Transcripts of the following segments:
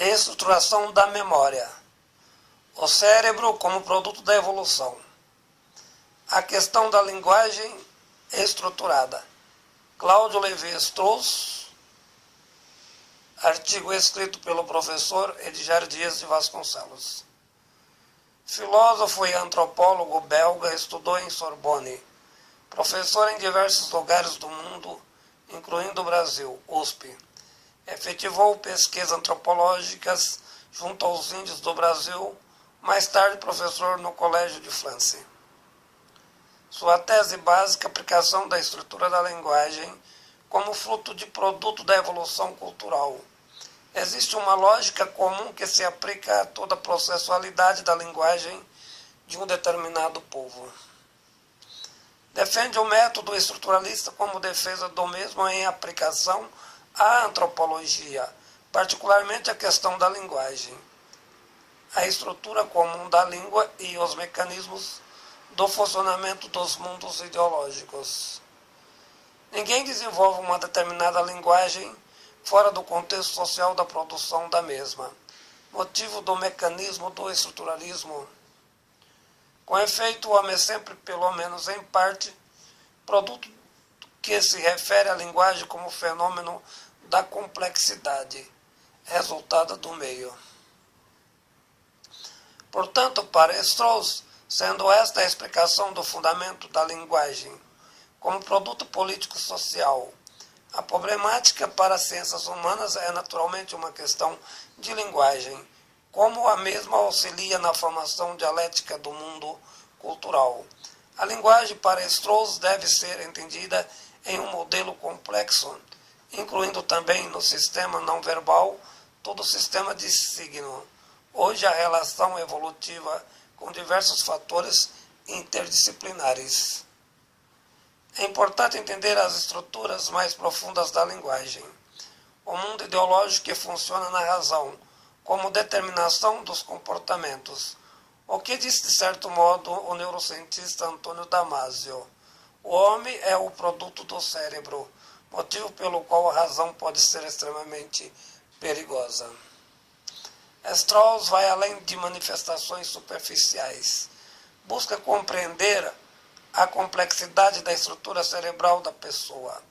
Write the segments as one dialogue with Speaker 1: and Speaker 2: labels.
Speaker 1: Estruturação da memória. O cérebro como produto da evolução. A questão da linguagem estruturada. Cláudio Lévi-Strauss, artigo escrito pelo professor Edgar Dias de Vasconcelos. Filósofo e antropólogo belga, estudou em Sorbonne. Professor em diversos lugares do mundo, incluindo o Brasil, USP. Efetivou pesquisas antropológicas junto aos índios do Brasil, mais tarde professor no Colégio de França. Sua tese básica, aplicação da estrutura da linguagem como fruto de produto da evolução cultural. Existe uma lógica comum que se aplica a toda a processualidade da linguagem de um determinado povo. Defende o método estruturalista como defesa do mesmo em aplicação à antropologia, particularmente a questão da linguagem, a estrutura comum da língua e os mecanismos do funcionamento dos mundos ideológicos. Ninguém desenvolve uma determinada linguagem fora do contexto social da produção da mesma, motivo do mecanismo do estruturalismo. Com efeito, o homem é sempre, pelo menos em parte, produto que se refere à linguagem como fenômeno da complexidade, resultado do meio. Portanto, para Strauss, sendo esta a explicação do fundamento da linguagem como produto político-social, a problemática para as ciências humanas é naturalmente uma questão de linguagem, como a mesma auxilia na formação dialética do mundo cultural. A linguagem para Strauss deve ser entendida em um modelo complexo, incluindo também no sistema não verbal todo o sistema de signo. Hoje a relação evolutiva com diversos fatores interdisciplinares. É importante entender as estruturas mais profundas da linguagem. O mundo ideológico que funciona na razão, como determinação dos comportamentos. O que diz de certo modo o neurocientista Antônio Damasio. O homem é o produto do cérebro, motivo pelo qual a razão pode ser extremamente perigosa. Strauss vai além de manifestações superficiais. Busca compreender a complexidade da estrutura cerebral da pessoa,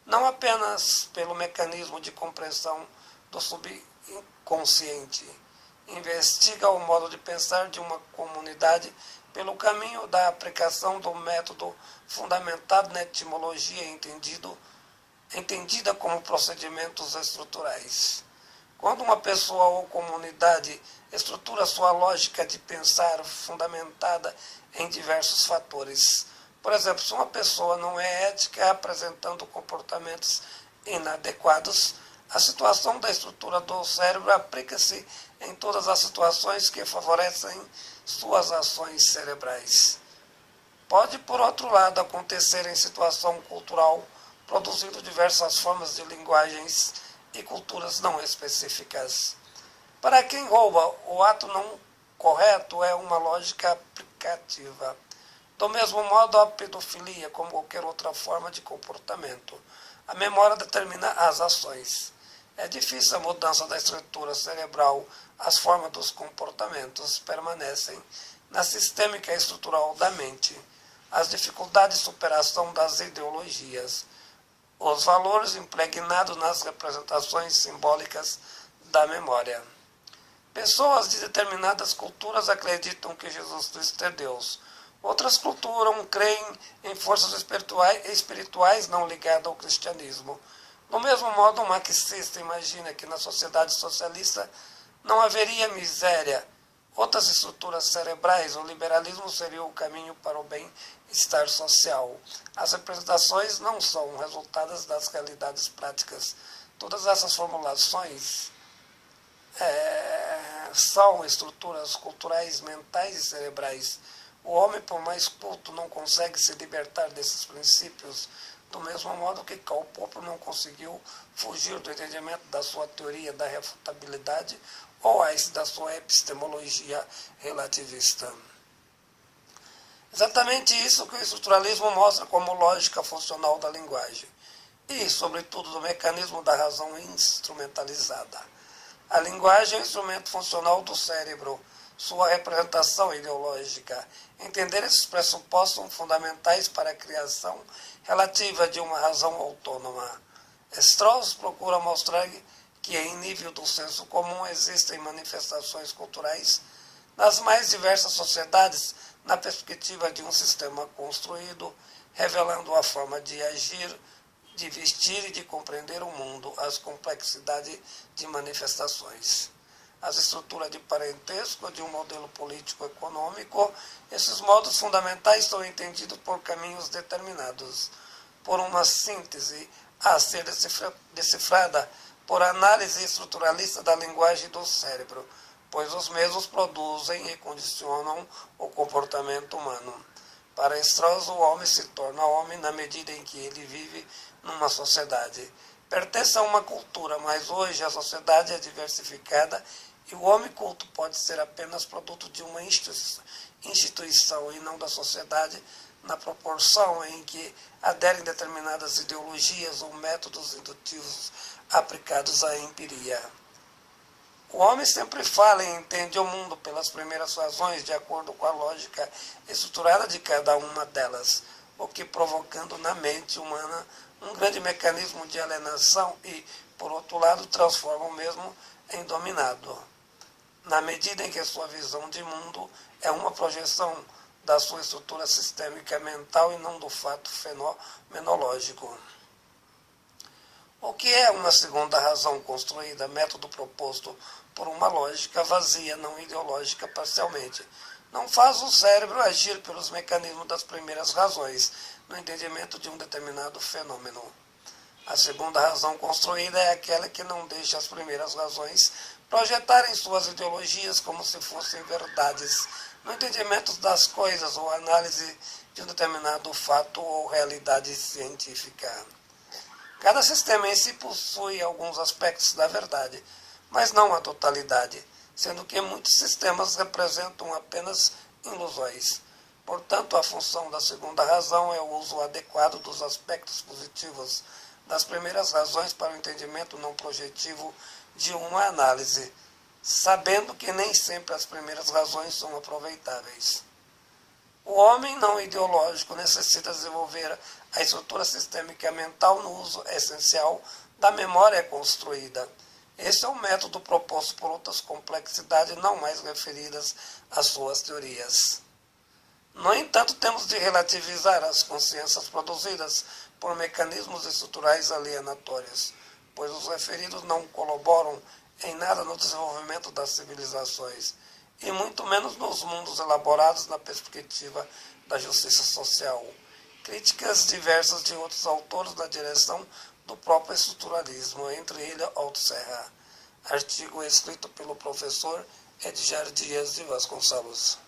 Speaker 1: não apenas pelo mecanismo de compreensão do subconsciente. Investiga o modo de pensar de uma comunidade pelo caminho da aplicação do método fundamentado na etimologia entendida como procedimentos estruturais. Quando uma pessoa ou comunidade estrutura sua lógica de pensar fundamentada em diversos fatores. Por exemplo, se uma pessoa não é ética apresentando comportamentos inadequados, a situação da estrutura do cérebro aplica-se em todas as situações que favorecem suas ações cerebrais. Pode, por outro lado, acontecer em situação cultural, produzindo diversas formas de linguagens e culturas não específicas. Para quem rouba, o ato não correto é uma lógica aplicativa. Do mesmo modo, a pedofilia, como qualquer outra forma de comportamento. A memória determina as ações. É difícil a mudança da estrutura cerebral, as formas dos comportamentos permanecem na sistêmica estrutural da mente. As dificuldades de superação das ideologias. Os valores impregnados nas representações simbólicas da memória. Pessoas de determinadas culturas acreditam que Jesus Cristo é Deus. Outras culturas creem em forças espirituais não ligadas ao cristianismo. Do mesmo modo, um marxista imagina que na sociedade socialista não haveria miséria. Outras estruturas cerebrais, o liberalismo seria o caminho para o bem-estar social. As representações não são resultados das realidades práticas. Todas essas formulações são estruturas culturais, mentais e cerebrais. O homem, por mais culto, não consegue se libertar desses princípios, do mesmo modo que Karl Popper não conseguiu fugir do entendimento da sua teoria da refutabilidade ou da sua epistemologia relativista. Exatamente isso que o estruturalismo mostra como lógica funcional da linguagem e, sobretudo, do mecanismo da razão instrumentalizada. A linguagem é um instrumento funcional do cérebro, sua representação ideológica. Entender esses pressupostos são fundamentais para a criação relativa de uma razão autônoma. Strauss procura mostrar que em nível do senso comum existem manifestações culturais nas mais diversas sociedades na perspectiva de um sistema construído, revelando a forma de agir, de vestir e de compreender o mundo, as complexidades de manifestações. As estruturas de parentesco de um modelo político-econômico, esses modos fundamentais são entendidos por caminhos determinados, por uma síntese a ser decifrada por análise estruturalista da linguagem do cérebro, pois os mesmos produzem e condicionam o comportamento humano. Para Strauss, o homem se torna homem na medida em que ele vive numa sociedade. Pertence a uma cultura, mas hoje a sociedade é diversificada e o homem culto pode ser apenas produto de uma instituição e não da sociedade, na proporção em que aderem determinadas ideologias ou métodos indutivos aplicados à empiria. O homem sempre fala e entende o mundo pelas primeiras razões, de acordo com a lógica estruturada de cada uma delas, o que provocando na mente humana um grande mecanismo de alienação e, por outro lado, transforma o mesmo em dominado, na medida em que sua visão de mundo é uma projeção da sua estrutura sistêmica mental e não do fato fenomenológico. O que é uma segunda razão construída, método proposto por uma lógica vazia, não ideológica parcialmente? Não faz o cérebro agir pelos mecanismos das primeiras razões, no entendimento de um determinado fenômeno. A segunda razão construída é aquela que não deixa as primeiras razões projetarem suas ideologias como se fossem verdades, no entendimento das coisas ou análise de um determinado fato ou realidade científica. Cada sistema em si possui alguns aspectos da verdade, mas não a totalidade, sendo que muitos sistemas representam apenas ilusões. Portanto, a função da segunda razão é o uso adequado dos aspectos positivos das primeiras razões para o entendimento não projetivo de uma análise, sabendo que nem sempre as primeiras razões são aproveitáveis. O homem não ideológico necessita desenvolver a estrutura sistêmica mental no uso essencial da memória construída. Esse é um método proposto por outras complexidades não mais referidas às suas teorias. No entanto, temos de relativizar as consciências produzidas por mecanismos estruturais alienatórios, pois os referidos não colaboram em nada no desenvolvimento das civilizações, e muito menos nos mundos elaborados na perspectiva da justiça social. Críticas diversas de outros autores na direção do próprio estruturalismo, entre eles Alto Serra. Artigo escrito pelo professor Edgar Dias de Vasconcelos.